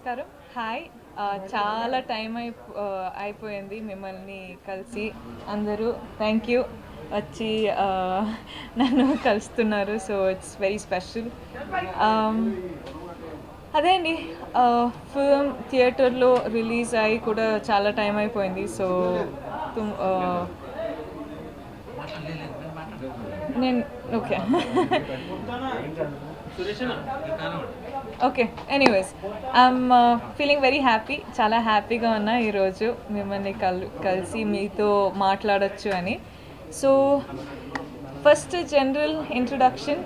నమస్కారం. హాయ్. చాలా టైం అయిపోయింది మిమ్మల్ని కలిసి. అందరూ థ్యాంక్ యూ వచ్చి నన్ను కలుస్తున్నారు. So it's very special. అదే అండి, ఫిల్మ్ థియేటర్లో రిలీజ్ అయ్యి కూడా చాలా టైం అయిపోయింది. సో నేను okay. Okay, anyways I'm feeling very happy. చాలా హ్యాపీగా ఉన్నా ఈరోజు మిమ్మల్ని కలిసి మీతో మాట్లాడచ్చు అని. So first general introduction.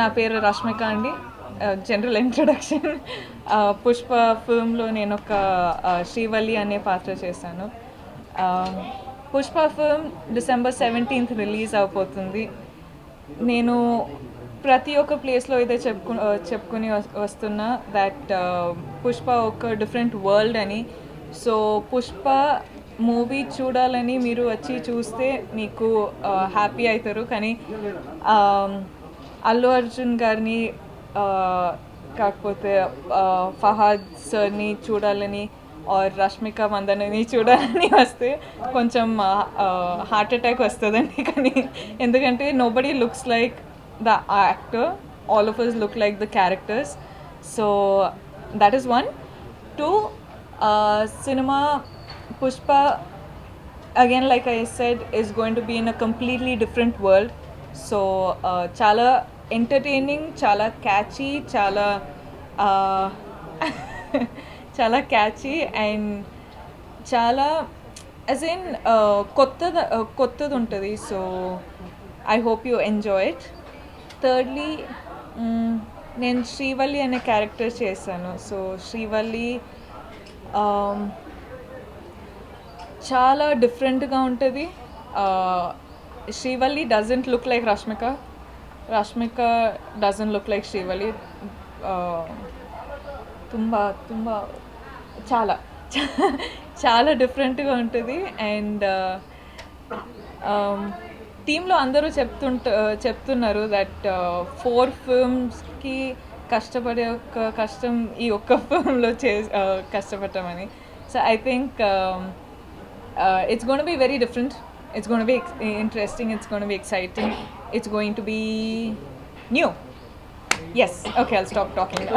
నా పేరు రష్మిక అండి. General introduction. పుష్ప ఫిల్మ్లో నేను ఒక శ్రీవల్లి అనే పాత్ర చేశాను. Pushpa film December 17th release అయిపోతుంది. నేను ప్రతి ఒక్క ప్లేస్లో అయితే చెప్పుకుని వస్తున్నా దట్ పుష్ప ఒక డిఫరెంట్ వరల్డ్ అని. సో పుష్ప మూవీ చూడాలని మీరు వచ్చి చూస్తే మీకు హ్యాపీ అవుతారు. కానీ అల్లు అర్జున్ గారిని కాకపోతే ఫహాద్ సార్ని చూడాలని ఆర్ రష్మిక మందనని చూడాలని వస్తే కొంచెం హార్ట్ అటాక్ వస్తుందండి. కానీ ఎందుకంటే nobody looks like the actor, all of us look like the characters. So that is one. Two, cinema Pushpa, again like I said, is going to be in a completely different world. So chala entertaining, chala catchy, chala catchy and chala as in kottadu untadi. So I hope you enjoy it. Thirdly, నేను శ్రీవల్లి అనే character చేశాను. So Srivalli చాలా డిఫరెంట్గా ఉంటుంది. Srivalli doesn't look like Rashmika. Rashmika doesn't look like Srivalli. ತುಂಬ ತುಂಬ చాలా చాలా డిఫరెంట్గా ఉంటుంది. అండ్ టీంలో అందరూ చెప్తున్నారు దట్ 4 ఫిల్మ్స్కి కష్టపడే ఒక కష్టం ఈ ఒక్క ఫిల్మ్లో కష్టపడటమని. So I think it's gonna be very different. It's gonna be interesting. It's gonna be exciting. It's going to be new. Yes, okay, I'll stop talking.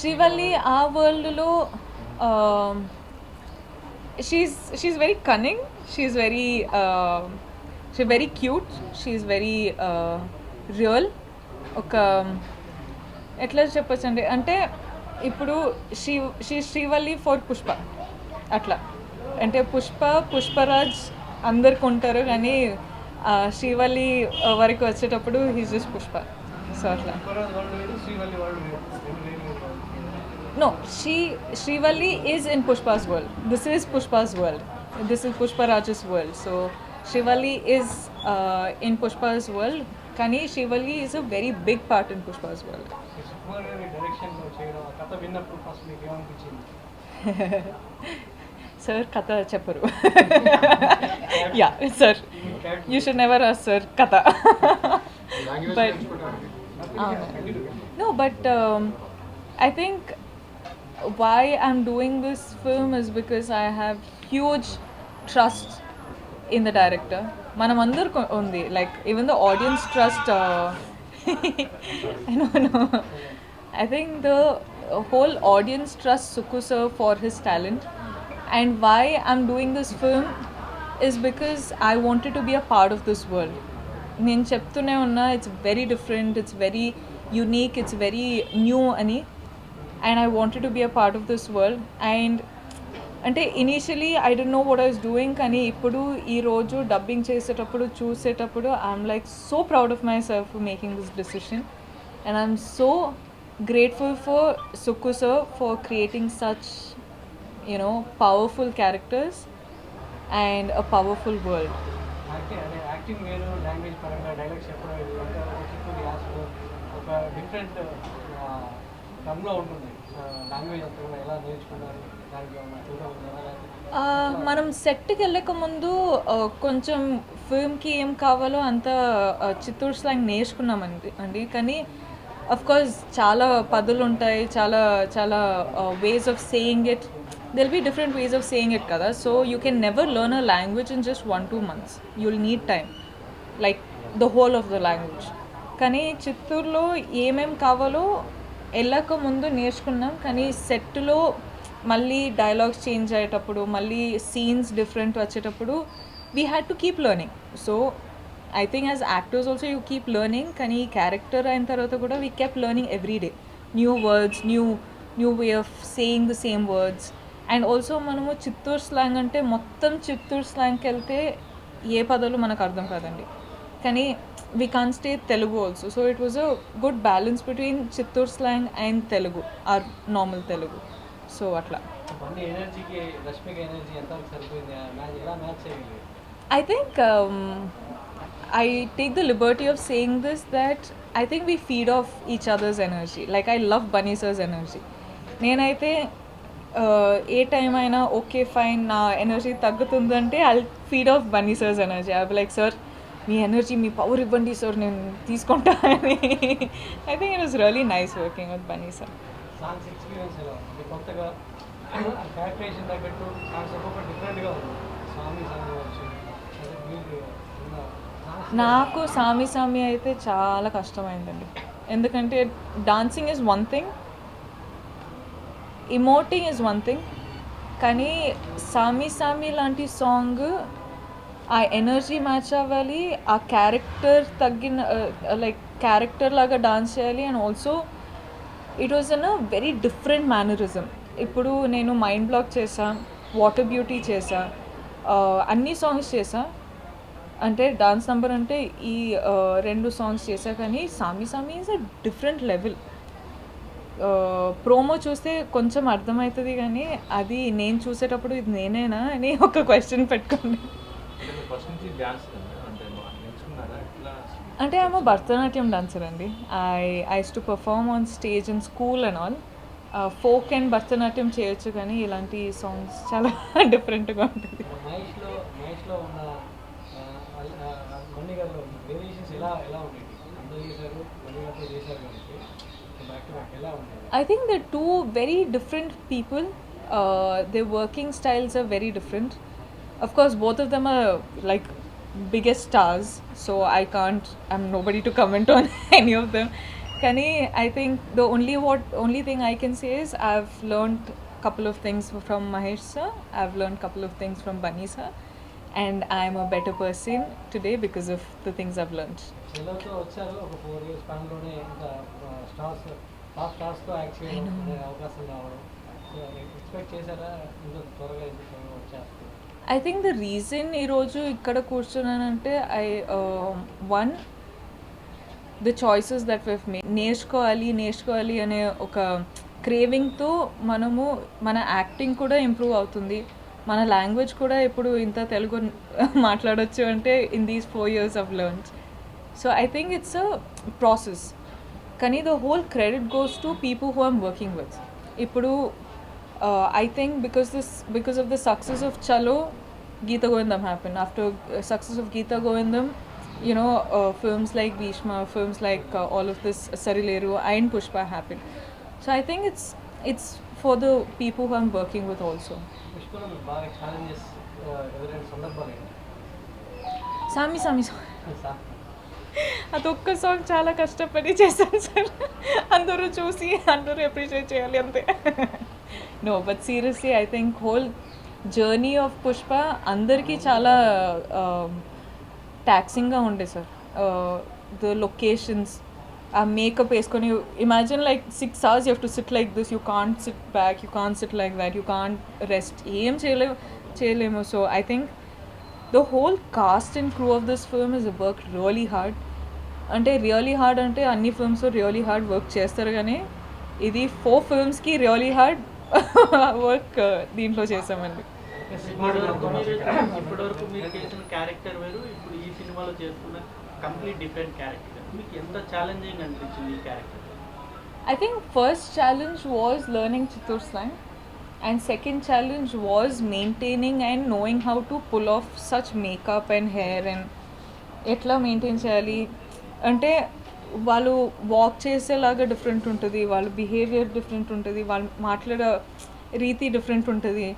Srivalli ఆ వరల్డ్లో she's very cunning. She's very cute. She's very real. ఒక ఎట్లా చెప్పచ్చండి అంటే ఇప్పుడు Srivalli for Pushpa అట్లా. అంటే పుష్పరాజ్ అందరికి ఉంటారు, కానీ శ్రీవల్లి వరకు వచ్చేటప్పుడు హీస్ జస్ట్ పుష్ప. సో అట్లా. No, Srivalli is in Pushpa's world. This is Pushpa's world. This is Pushpa Raj's world. So Srivalli is in Pushpa's world. Kani Srivalli is a very big part in Pushpa's world. Sir, Katha chepparu. Yeah, sir. You should never ask sir Katha. But no, but I think why I'm doing this film is because I have huge trust in the director. Manam andaru undi, like even the audience trust. I know. I think the whole audience trusts Sukku sir for his talent. And why I'm doing this film is because I wanted to be a part of this world. నేను చెప్తూనే ఉన్నా, it's very different, it's very unique, it's very new ani. And I wanted to be a part of this world. And అంటే initially I don't know what I was doing. కానీ ఇప్పుడు ఈరోజు dubbing చేసేటప్పుడు చూసేటప్పుడు I'm like so proud of my self for making this decision. And I'm so grateful for Sukku sir for creating such powerful characters and a powerful world. Acting వేరు, language పరంగా dialogues చెప్పడం ఒక different టర్మ్లో ఉంటుంది. Language అంతా కూడా ఎలా నేర్చుకున్నారు, దానికి ఏమన్నా చూడడం ఉందా లేకపోతే మనం సెట్కి వెళ్ళక ముందు కొంచెం ఫిల్మ్కి ఏం కావాలో అంత చిత్తూరు స్లాంగ్ నేర్చుకున్నామండి కానీ కోర్స్ చాలా పదులు ఉంటాయి, చాలా చాలా ways of saying it. They'll be different ways of saying it కదా. So you can never learn a language in just 1-2 months. You'll need time like the whole of the language. కానీ చిత్తూరులో ఏమేం కావాలో వెళ్ళక ముందు నేర్చుకున్నాం, కానీ సెట్లో మళ్ళీ డైలాగ్స్ చేంజ్ అయ్యేటప్పుడు, మళ్ళీ సీన్స్ డిఫరెంట్ వచ్చేటప్పుడు we had to keep learning. So I think as actors also you keep learning, కానీ క్యారెక్టర్ అయిన తర్వాత కూడా we keep learning every day. New words, new way of saying the same words. And also మనము Chittoor slang అంటే మొత్తం చిత్తూరు స్లాంగ్కి వెళ్తే ఏ పదాలు మనకు అర్థం కాదండి. కానీ we can stay Telugu also. So it was a good balance between Chittoor slang and Telugu, or normal Telugu. సో అట్లా బన్నీ ఎనర్జీకి రష్మిక ఎనర్జీ ఎంతవరకు సరిపోయింది, ఎలా మ్యాచ్ చేయగలిగారు? I think I take the liberty of saying this, that I think we feed off each other's energy. Like I love Bunny sir's energy. నేనైతే ఏ time అయినా ఓకే ఫైన్ నా ఎనర్జీ తగ్గుతుందంటే I feed off Bunny sir's energy. I be like, sir మీ energy, మీ power ఇవ్వండి sir, నేను తీసుకుంటా అని. I think it was really nice working with Bunny sir. Songs experience ఎలా ఉంది? కొత్తగా క్యారెక్టరేషన్ తగ్గట్టు సాంగ్స్ ఒక్కొక్కటి డిఫరెంట్గా ఉంది. స్వామి సాంగ్ కావచ్చు, అదే మీకు ఉన్న songs నాకు సామి సామి అయితే చాలా కష్టమైందండి. ఎందుకంటే dancing is one thing, emoting is one thing, కానీ సామి సామి లాంటి సాంగ్ ఆ ఎనర్జీ మ్యాచ్ అవ్వాలి, ఆ క్యారెక్టర్ తగ్గిన లైక్ క్యారెక్టర్ లాగా డాన్స్ చేయాలి. And also it was an a very different mannerism. ఇప్పుడు నేను మైండ్ బ్లాక్ చేసా, వాటర్ బ్యూటీ చేసా, అన్ని సాంగ్స్ చేసా. అంటే డాన్స్ నెంబర్ అంటే ఈ 2 సాంగ్స్ చేసా, కానీ సామి సామి is a different level. Promo చూస్తే కొంచెం అర్థమవుతుంది, కానీ అది నేను చూసేటప్పుడు ఇది నేనేనా అని ఒక క్వశ్చన్ పెట్టుకోండి. అంటే ఆమె భరతనాట్యం డాన్సర్ అండి. I to perform on stage in school and all. Folk and Bharatanatyam చేయొచ్చు, కానీ ఇలాంటి సాంగ్స్ చాలా డిఫరెంట్గా ఉంటుంది. మహేష్లో ఉన్న బన్నీ గారిలో ఉన్న వేరియేషన్స్ ఎలా ఉండేవి? అందరూ చేశారు, బన్నీ గారితో చేశారు కాబట్టి బ్యాక్ టు బ్యాక్ ఎలా ఉండేది? I think they're two very different people. Their working styles are very different. Of course, both of them are like biggest stars, so I'm nobody to comment on any of them. Kani, I think the only thing I can say is I've learned couple of things from Mahesh sir. I've learned couple of things from Bunny sir, and I'm a better person today because of the things I've learned. చెల్లతో వచ్చారు, ఒక 4 years స్పాన్లోనే ఇంకా stars, top స్టార్స్తో act చేయడం అనే అవకాశం రావడం, so expect చేశారా ఇంత త్వరగా వచ్చారు? I think the reason ఈరోజు ఇక్కడ కూర్చున్నానంటే one the choices that we've made. నేర్చుకోవాలి అనే ఒక క్రేవింగ్తో మనము మన యాక్టింగ్ కూడా ఇంప్రూవ్ అవుతుంది, మన లాంగ్వేజ్ కూడా ఇప్పుడు ఇంత తెలుగు మాట్లాడొచ్చు అంటే in these 4 years I've learned. So I think it's a process. కానీ the whole credit goes to people who I'm working with. ఇప్పుడు I think because of the success of Chalo, Geeta Govindam happened. After success of Geeta Govindam, you know, films like Bhishma, films like all of this Sarileru and Pushpa happened. So I think it's for the people who I'm working with also. పుష్పలో మీకు బాగా challenges ఎదురైన సందర్భాలు ఏంటి? సామి sir అదొక్క song చాలా కష్టపడి చేశాను సార్. అందరూ చూసి అందరూ అప్రిషియేట్ చేయాలి అంతే. No but seriously I think whole journey of Pushpa అందరికీ చాలా ట్యాక్సింగ్గా ఉండే సార్. ద లొకేషన్స్, ఆ మేకప్ వేసుకొని imagine like 6 hours you have to sit like this, you can't sit back, you can't sit like that, you can't rest, ఏం చేయలేము. So I think the whole cast and crew of this film has worked really hard. అంటే really hard అంటే అన్ని films really hard work చేస్తారు, కానీ ఇది 4 filmsకి really hard work దీంట్లో చేసామండి. ఇప్పటివరకు మీరు చేసిన క్యారెక్టర్ వేరు, ఇప్పుడు ఈ సినిమాలో చేస్తున్న కంప్లీట్ డిఫరెంట్ క్యారెక్టర్. మీకు ఎంత ఛాలెంజింగ్ అనిపించింది ఈ character? I think first challenge was learning Chittoor slang, And second challenge was maintaining and knowing how to pull off such makeup and hair and ఎట్లా మెయింటైన్ చేయాలి అంటే వాళ్ళు వాక్ చేసేలాగా different ఉంటుంది, వాళ్ళ బిహేవియర్ డిఫరెంట్ ఉంటుంది, వాళ్ళు మాట్లాడే రీతి డిఫరెంట్ ఉంటుంది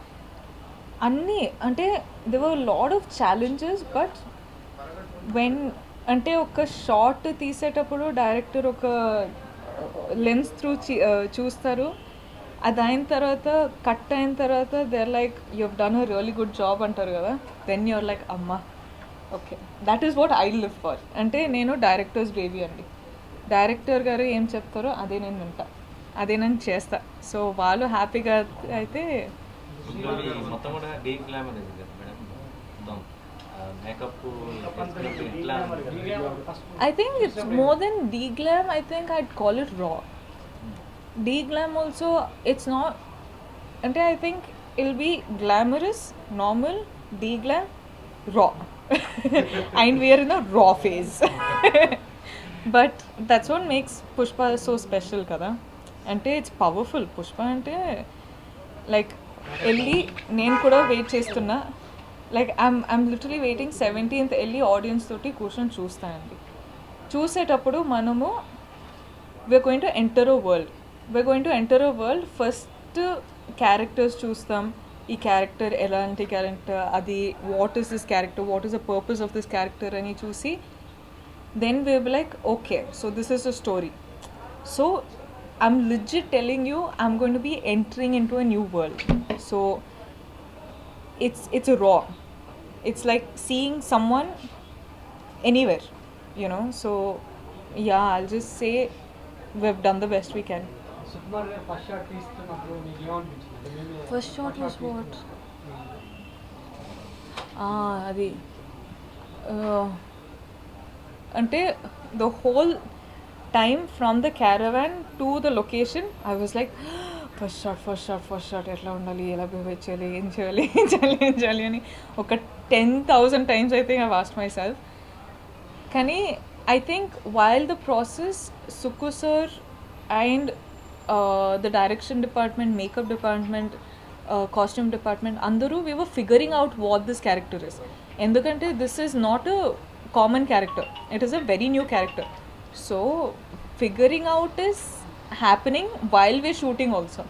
అన్నీ. అంటే they were lot of challenges. But when అంటే ఒక షార్ట్ తీసేటప్పుడు డైరెక్టర్ ఒక లెన్స్ త్రూ చూస్తారు, అది అయిన తర్వాత కట్ అయిన తర్వాత they are like you have done a really good job అంటారు కదా, దెన్ యు ఆర్ లైక్ అమ్మ okay that is what I live for. అంటే నేను డైరెక్టర్స్ బేబీ అండి, డైరెక్టర్ గారు ఏం చెప్తారో అదే నేను వింటా, అదే నేను చేస్తా. సో వాళ్ళు హ్యాపీగా అయితే మొత్తం కూడా డీ గ్లామర్ ఇది కదా మేడం, మొత్తం మేకప్ ఎట్లా I think it's more than D-glam. I think I'd call it raw. D-glam also, it's not. And I think it'll be glamorous, normal, D-glam, raw. And we are in a raw phase. But that's what makes Pushpa so special, kada. And it's powerful. Pushpa ante like elli నేను కూడా wait చేస్తున్నా. Like I'm literally waiting 17th వెళ్ళి audience తోటి కూర్చొని చూస్తానండి. చూసేటప్పుడు మనము we're going to enter a world. First characters చూస్తాం, ఈ క్యారెక్టర్ ఎలాంటి క్యారెక్టర్, అది what is this character, what is the purpose of this character అని చూసి then we be like okay so this is a story. So I'm legit telling you I'm going to be entering into a new world. So it's raw. It's like seeing someone anywhere, you know. So yeah, I'll just say we've done the best we can. Sukumar గారు first shot తీస్తున్నప్పుడు మీకు ఏమనిపించింది? First shot was what? అది అంటే the whole time from the caravan to the location I was like first shot ఎట్లా ఉండాలి, ఎలా behave చేయాలి, ఏం చేయాలి అని ఒక 10,000 times I think I've asked myself. కానీ I think while the process, Suku sir and the direction department, makeup department, costume department, అందరూ we were figuring out what this character is. ఎందుకంటే this is not a common character, it is a very new character. So figuring out is happening while we're shooting also.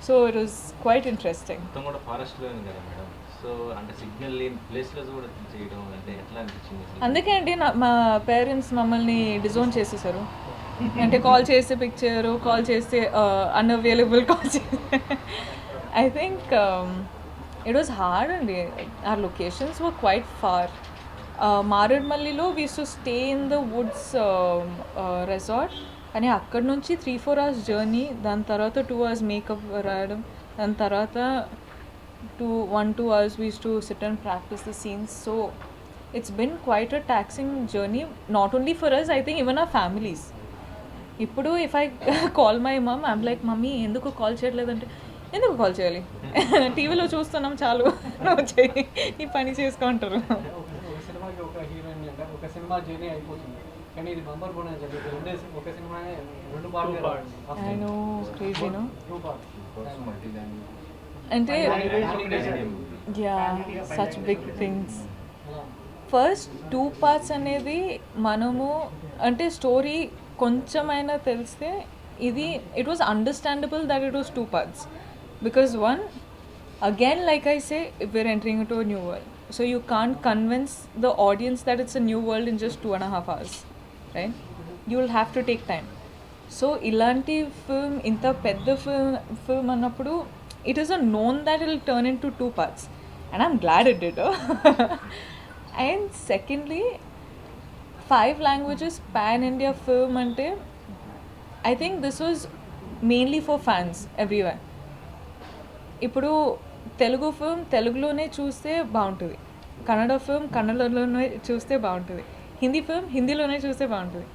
So it was quite interesting. మొత్తం కూడా ఫారెస్ట్లో ఉంది కదా madam, so అంటే signal లేని ప్లేస్లో కూడా చేయడం అంటే ఎట్లా అనిపించింది? అందుకే అండి మా పేరెంట్స్ మమ్మల్ని డిజోన్ చేసేసారు. అంటే కాల్ చేస్తే పిక్ చేయరు, కాల్ చేస్తే అన్అవైలబుల్ కాల్ చేస్తే. I think it was hard అండి. Our locations were quite far. మారేడ్మల్లిలో we to stay in the woods resort, కానీ అక్కడ నుంచి 3-4 hours జర్నీ, దాని తర్వాత 2 hours మేకప్ రాయడం, దాని తర్వాత 1-2 hours we used to sit and practice the scenes. So it's been quite a taxing journey, not only for us, I think even our families. ఇప్పుడు if I call my mom, I'm like mummy ఎందుకు call చేయట్లేదంటే, ఎందుకు call చేయాలి, టీవీలో చూస్తున్నాం చాలు, నువ్వు చేయి ఈ పని చేసుకుంటారు. ఒక సినిమాకి ఒక హీరోయిన్ అంటే ఒక సినిమా జర్నీ అయిపోతుంది, కానీ ఇది బంపర్ బోనస్ జరిగింది. ఒక సినిమానే 2 పార్ట్లు. I know, crazy, no? 2 parts. అంటే yeah, such big things. First 2 parts అనేది మనము అంటే స్టోరీ కొంచెమైనా తెలిస్తే ఇది it was understandable that it was 2 parts. Because one, again like I say, we're entering into a new world. So you can't convince the audience that it's a new world in just 2.5 hours, right? You will have to take time. So ilanti film, inta pedda film annappudu, it is a known that it will turn into 2 parts. And I'm glad it did. And secondly, 5 languages pan-India film ante, I think this was mainly for fans everywhere. ఇప్పుడు Telugu film తెలుగులోనే చూస్తే బాగుంటుంది, Kannada film కన్నడలోనే చూస్తే బాగుంటుంది, Hindi film హిందీలోనే చూస్తే బాగుంటుంది.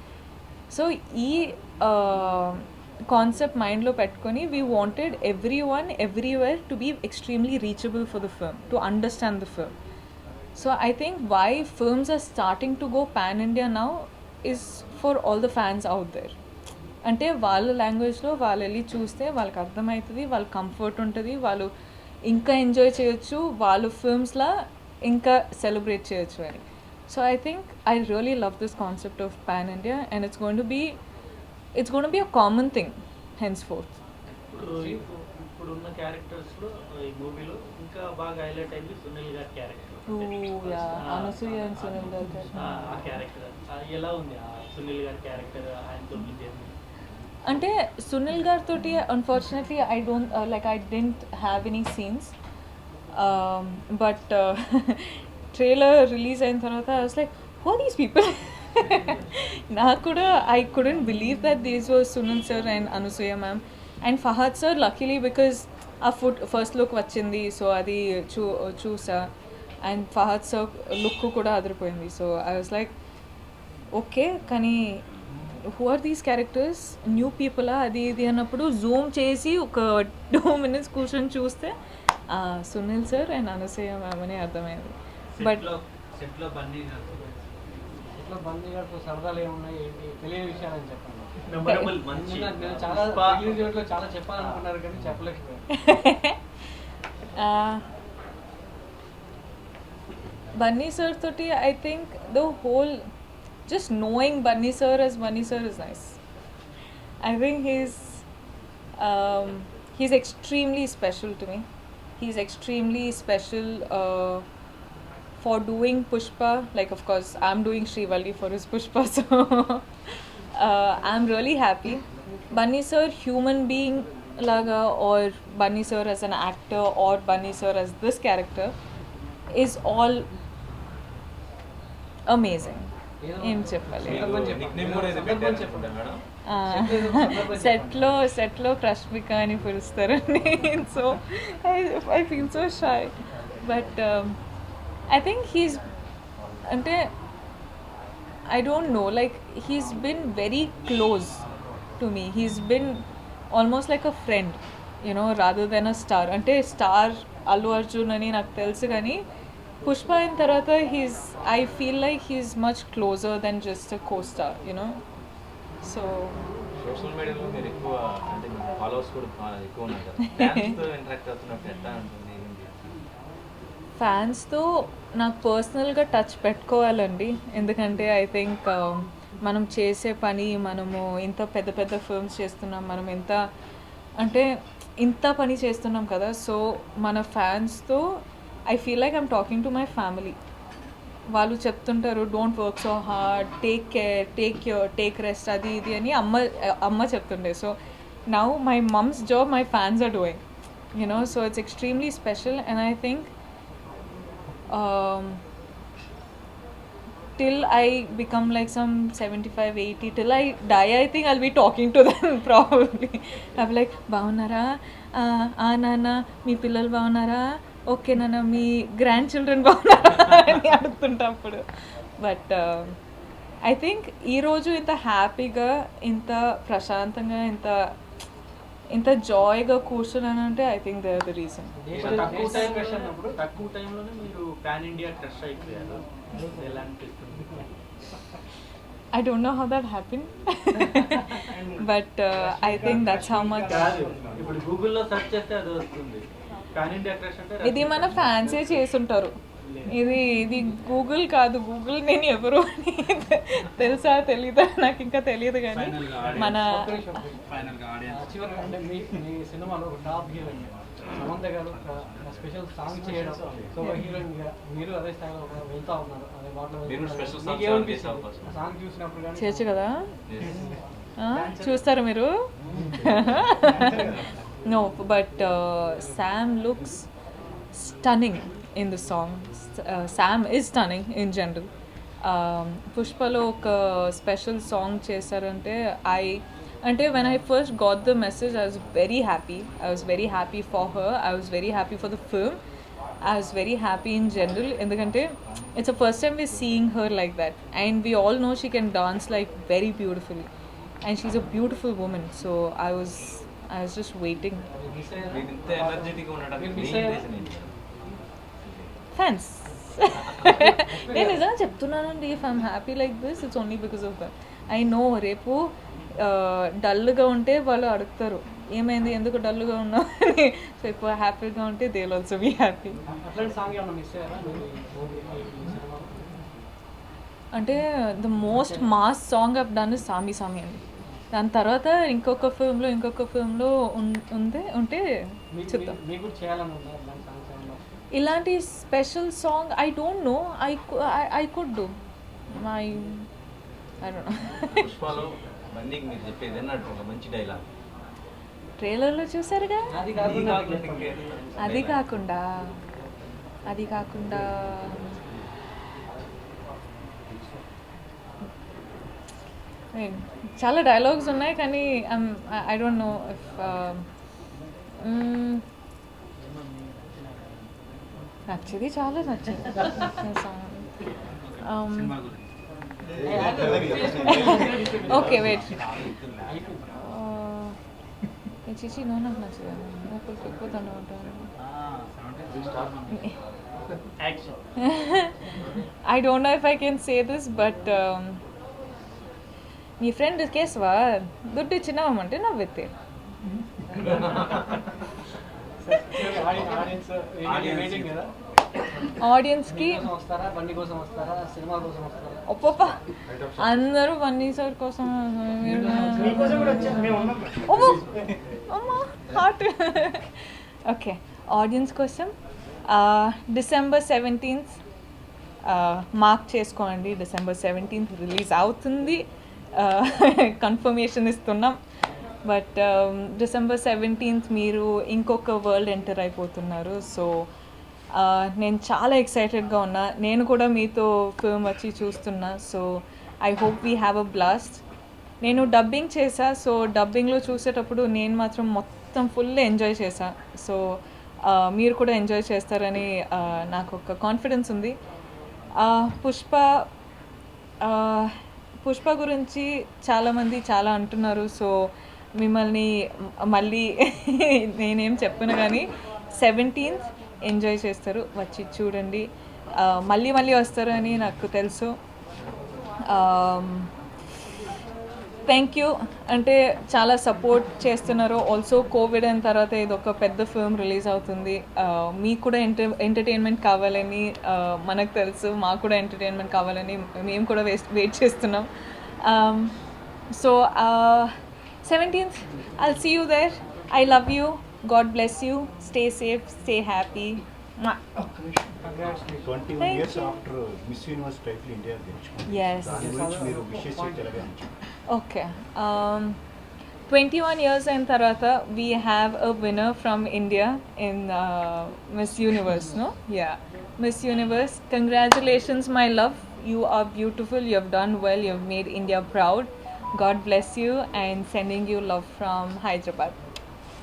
So ఈ concept మైండ్లో పెట్టుకొని we wanted everyone everywhere to be extremely reachable for the film, to understand the film. So I think why films are starting to go pan India now is for all the fans out there. అంటే వాళ్ళ లాంగ్వేజ్లో వాళ్ళు వెళ్ళి చూస్తే వాళ్ళకి అర్థమవుతుంది, వాళ్ళ comfort ఉంటుంది, వాళ్ళు ఇంకా ఎంజాయ్ చేయొచ్చు, వాళ్ళు ఫిల్మ్స్లా ఇంకా సెలబ్రేట్ చేయొచ్చు అని. So I think I really love this concept of pan India and it's going to be a common thing henceforth. ఇప్పుడున్న క్యారెక్టర్స్లో ఈ మూవీలో ఇంకా బాగా హైలైట్ అయింది సునీల్ గారి క్యారెక్టర్. అనసూయ అండ్ సునీల్ గారు ఆ క్యారెక్టర్ ఎలా ఉంది? ఆ సునీల్ గారి క్యారెక్టర్ ఆయనతో మీ జర్నీ? అంటే సునీల్ గారితో unfortunately I didn't have any scenes, but trailer release అయిన తర్వాత I was like who are these people. నాకు కూడా I couldn't believe that these was Sunil sir and Anasuya ma'am and Fahadh sir. Luckily because ఆ first look వచ్చింది, so అది చూసా and Fahadh sir look కూడా అదిరిపోయింది. So I was like okay, కానీ who are these characters, new పీపులా అది ఇది అన్నప్పుడు జూమ్ చేసి ఒక 2 minutes కూర్చొని చూస్తే Sunil sir and Anasuya ma'am అని అర్థమైంది. బట్ ఇట్లా బందీ గారితో సరదాలు ఏమున్నాయి ఏంటి తెలియని విషయాలని చెప్పండి. మెమరబుల్ మంచి నేను చాలా రిలీజ్ ఈవెంట్లో చాలా చెప్పాలనుకున్నారు కానీ చెప్పలేకపోయాను. Bunny sir toti, I think the whole, just knowing Bunny sir as Bunny sir is nice. I think he's extremely special to me. He's extremely special for doing Pushpa. Like, of course, I'm doing Srivalli for his Pushpa, so I'm really happy. Bunny sir, human being laga, or Bunny sir as an actor, or Bunny sir as this character, is all amazing. ఏం చెప్పాలి, సెట్లో క్రష్మిక అని పిలుస్తారండి. So I feel so shy, but I think he's అంటే I don't know, like he's been very close to me. He's been almost like a friend, you know, rather than a star. Ante star Allu Arjun ani నాకు తెలుసు కానీ పుష్ప అయిన తర్వాత I feel like he's much closer than just a co-star, you know. So social మీడియాలో మీరు ఎక్కువ అంటే followers కూడా ఎక్కువ ఉన్నారు కదా, ఫ్యాన్స్తో ఇంటరాక్ట్ అవుతున్నప్పుడు ఎట్లా ఉంటుంది? ఫ్యాన్స్తో నాకు పర్సనల్గా టచ్ పెట్టుకోవాలండి, ఎందుకంటే ఐ థింక్ మనం చేసే పని, మనము ఇంత పెద్ద పెద్ద ఫిల్మ్స్ చేస్తున్నాం, మనం ఇంత పని చేస్తున్నాం కదా. సో మన ఫ్యాన్స్తో I feel like I'm talking to my family. వాళ్ళు చెప్తుంటారు don't work so hard, take care, take rest, అది ఇది అని అమ్మ చెప్తుండే. So now my mum's job my fans are doing, you know. So it's extremely special and I think till I become like some 75, 80, till I die, I think I'll be talking to them probably. I'll be like, బాగున్నారా, నాన్న మీ పిల్లలు బాగున్నారా, okay నాన్న మీ grand children బాగున్నారా అని అడుగుతుంటా అప్పుడు. But I think ఈరోజు ఇంత హ్యాపీగా, ఇంత ప్రశాంతంగా, ఇంత జాయ్గా కూర్చున్నానంటే I think they are the reason. తక్కువ టైంలోనే మీరు పాన్ ఇండియా క్రష్ అయిపోయారు, ఎలా అనిపిస్తుంది? I don't know how that happened, but I think that's how much. ఇప్పుడు గూగుల్లో సెర్చ్ చేస్తే అది వస్తుంది, పాన్ ఇండియా క్రష్ అంటే. ఇది మన ఫ్యాన్సే చేసుంటారు, ఇది గూగుల్ కాదు. గూగుల్ నేను ఎవరు అని తెలుసా తెలీదా నాకు ఇంకా తెలియదు, కానీ మన చివరిగా అంటే మీ సినిమాలో ఒక టాప్ హీరోయిన్ సమంత గారు స్పెషల్ సాంగ్ చేయడం, సో హీరోయిన్ మీరు అదే స్థాయిలో వెళ్తా ఉన్నారు, అదే వాటిలో సాంగ్ చూసినప్పుడు కానీ చేయొచ్చు కదా. చూస్తారా మీరు? No, but Sam looks stunning in the song. Sam is stunning in general. Pushpalo oka special song chesarante when I first got the message, I was very happy. I was very happy for her. I was very happy for the film. I was very happy in general. Endukante it's the first time we're seeing her like that, and we all know she can dance like very beautifully, and she's a beautiful woman. So I was just waiting. Fans. నేను నిజంగా చెప్తున్నానండి, if I'm happy like this it's only because of that. I know రేపు డల్గా ఉంటే వాళ్ళు అడుగుతారు ఏమైంది ఎందుకు డల్గా ఉన్నావు అని. సో ఎక్కువ హ్యాపీగా ఉంటే they will also be happy. అట్లాంటి సాంగ్ ఏమన్నా మిస్ అయ్యారా మీరు ఈ సినిమాలో? అంటే the most mass song of డన్ సామి సామి అండి. దాని తర్వాత ఇంకొక ఫిల్మ్లో ఉంటే చెప్తాం. మీకు కూడా చేయాలని ఉందా అట్లాంటి సాంగ్స్ ఏమన్నా? ఇలాంటి special song I don't know. I could do my I don't know. పుష్పలో బండికి మీరు చెప్పేది అన్నట్టు ఒక మంచి డైలాగ్ ట్రైలర్లో చూసారుగా. అది కాకుండా అది కాకుండా చాలా డైలాగ్స్ ఉన్నాయి కానీ ఐ డోంట్ నో ఇఫ్ నచ్చింది చాలా నచ్చింది ఓకే వెయిట్ చిచి నో నాకు నచ్చదు ఎక్కువ దండ I don't know if I can say this but మీ ఫ్రెండ్ కేశవా దుడ్డు ఇచ్చినామంటే నవ్వెత్తే. ఆడియన్స్ వెయిటింగ్ కదా, ఆడియన్స్కి కోసం వస్తారా, బండి కోసం వస్తారా, సినిమా కోసం వస్తారా? ఒప్ప అందరూ బన్నీ సార్ కోసం హార్ట్. ఓకే ఆడియన్స్ కోసం December 17th మార్క్ చేసుకోండి. December 17th రిలీజ్ అవుతుంది. కన్ఫర్మేషన్ ఇస్తున్నాం. బట్ December 17th మీరు ఇంకొక వరల్డ్ ఎంటర్ అయిపోతున్నారు. సో నేను చాలా ఎక్సైటెడ్గా ఉన్నా. నేను కూడా మీతో ఫిల్మ్ వచ్చి చూస్తున్నా. So I hope we have a blast. నేను డబ్బింగ్ చేశా. సో డబ్బింగ్లో చూసేటప్పుడు నేను మాత్రం మొత్తం ఫుల్ ఎంజాయ్ చేశా. సో మీరు కూడా ఎంజాయ్ చేస్తారని నాకు ఒక కాన్ఫిడెన్స్ ఉంది. పుష్ప గురించి చాలామంది చాలా అంటున్నారు. సో మిమ్మల్ని మళ్ళీ నేనేం చెప్పను కానీ 17th ఎంజాయ్ చేస్తారు, వచ్చి చూడండి. మళ్ళీ వస్తారు అని నాకు తెలుసు. Thank you. అంటే చాలా సపోర్ట్ చేస్తున్నారు. ఆల్సో కోవిడ్ అయిన తర్వాత ఇది ఒక పెద్ద ఫిల్మ్ రిలీజ్ అవుతుంది. మీకు కూడా ఎంటర్టైన్మెంట్ కావాలని మనకు తెలుసు, మాకు కూడా ఎంటర్టైన్మెంట్ కావాలని మేము కూడా వెయిట్ చేస్తున్నాం. So 17th I'll see you there. I love you. God bless you. Stay safe. Stay happy. Congrats. 21 Thank years you. after Miss Universe title India గెలుచుకుంది. Yes. దాని గురించి మీరు విషెస్ చెప్పగలరా? Okay. 21 years in Tarata, we have a winner from India in Miss Universe, no? Yeah. Miss Universe. Congratulations, my love. You are beautiful. You have done well. You have made India proud. God bless you and sending you love from Hyderabad.